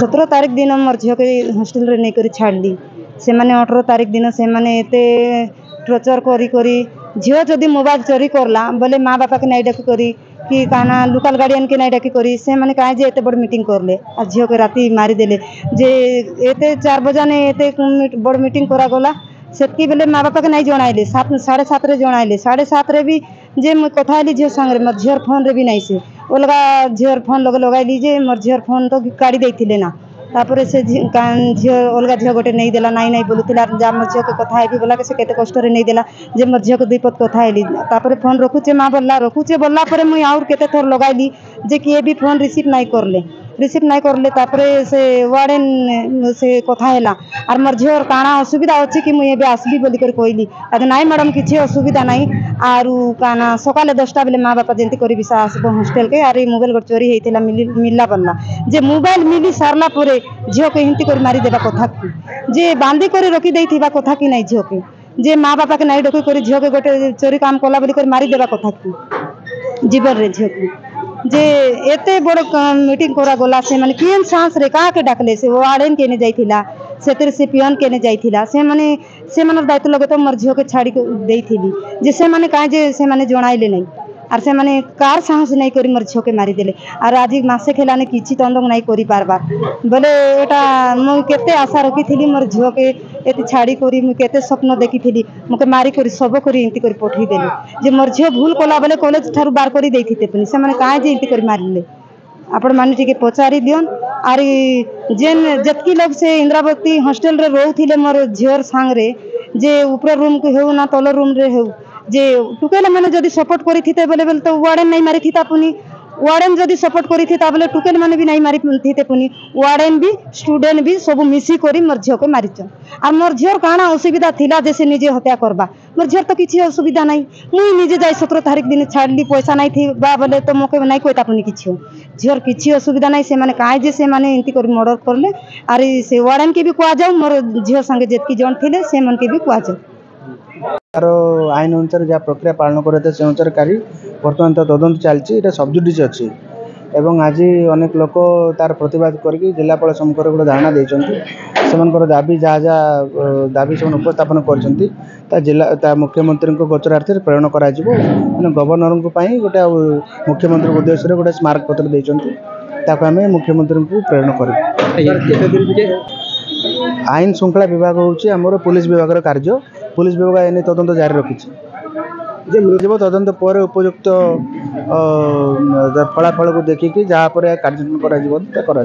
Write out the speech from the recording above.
17 तारीख दिन मोर झील के हॉस्टल रे नहीं करी छाड़ी से माने 18 तारीख दिन से माने एते टर्चर करी करी झील जदि मोबाइल चोरी करला बोले माँ बापा के नहीं डाकी करी कि काना लोकल गार्डियन के नहीं डाकी करी से माने काहे जे एते बड़ मीटिंग करले आ झील के राती मारी देले जे एते 4 बजे ने एते बड़ मीटिंग करा गला सेतकी बेले माँ बापा के नहीं जणाइले 7:30 रे जणाइले 7:30 रे भी जे मुझे कथा आली झील संगे मोर झील फोन रे भी नहीं से अलगा झील फोन लगाइली जे मोर झील फोन तो काढ़ी देथिले ना तापर से झील अलगा झील गोटे नहीं देला नहीं नहीं बोलुला जा मोर झील के कथा आबी बोला के से केते कष्ट रे नहीं देला जे मोर झील के दुई पद कथा आइली तापर फोन रखुचे माँ बोलला रखुचे बोलला पर मुई और केते थोर लगाइली जे कि भी फोन रिसीव नहीं करले तापर से वार्डन से कथा हैला आर मोर झील काना असुविधा अच्छी कि मुझे आसबी बोली कर कहली अरे नाई मैडम किसी असुविधा नहीं आरु काना सकाले 10टा बेले माँ बापा जंती करी विसा आसब हॉस्टेल के आर मोबाइल गोटे चोरी होता मिलला पड़ला जे मोबाइल मिली सारला परे झील के हिंती कर मारी देवा कथा की जे बांधी कर रखी देथिबा कथा की नहीं झील के जे माँ बापा के नहीं डकी कर झील के गोटे चोरी काम कला बोली कर मारी देवा कथा की जीवन रे झील की जे एते बड़ मीटिंग करा गला से माने केन सांस रे का के डाकले से वार्डन केने जाइथिला सेतिर से पियन केने जाइथिला से माने दायित्व लगे तो मोर झील के छाड़ी के देइथिली जे से माने काहे जे से माने जणाइले नहीं आर से माने कार साहस नहीं करी मोर झील के मारी देले आर आज मासे खेलाने किछि तंदंग नहीं करी पारबा बोले एटा मु केते आशा रखी थिली मोर झील के एते छाड़ी करी मु केते स्वप्न देखी थिली मके मारी करी सब करी इंती करी पठई देले जे मोर झील भूल कोला बोले कॉलेज थारु बार करी देथिते पुनी से माने काहे जे इंती करी मारिले आपण माने टिके पचारि दियन आर जेन जतकी लोग से इंद्रावती हॉस्टल रे रहउथिले मोर झील सांग रे जे ऊपर रूम के हेउ ना तल रूम रे हेउ जे टुकेल मैंने जदि सपोर्ट करी थिते बोले तो वार्डन नहीं मारी थिता पुनी वार्डन जदि सपोर्ट करी थिता बोले टुकेल मैंने भी नहीं मारी थिते पुनी वार्डन भी स्टूडेंट भी सब मिसी करी मोर झील के मारिचन आ मोर झील काना असुविधा थिला जैसे निजे हत्या करबा मोर झील तो किछि असुविधा नहीं मुई निजे जाई 17 तारीख दिन छाड़ली पैसा नहीं थी बा बोले तो मोके नहीं कहता पुनी किछि झील किछि असुविधा नहीं से माने काहे जे से माने इंती करी मर्डर करले आर से वार्डन के भी कुआ जाऊ मोर झील संगे जेतकी जन थिले से मन के भी कुआ जाऊ तार आईन अनुसार जहाँ प्रक्रिया पालन करते से अनुसार कारी बर्तमान तो तदंत चलती ये सबजुडिस अच्छी एवं आज अनेक लोक तार प्रतिवाद करके जिलापाल सम्मुख गोटे धारणा देकर दाबी जहाँ जहाँ दाबी से उपस्थापन कर मुख्यमंत्री गोचरार्थ प्रेरण कर गवर्नर गोटे मुख्यमंत्री उद्देश्य गोटे स्मारक पत्र देते आम मुख्यमंत्री को प्रेरण कर आईन श्रृंखला विभाग हूँ पुलिस विभाग कार्य पुलिस विभाग एने तदंत जारी रखी तदंत पर उपयुक्त फलाफल को देखिकी जहाँ पर कार्यान्वयन करा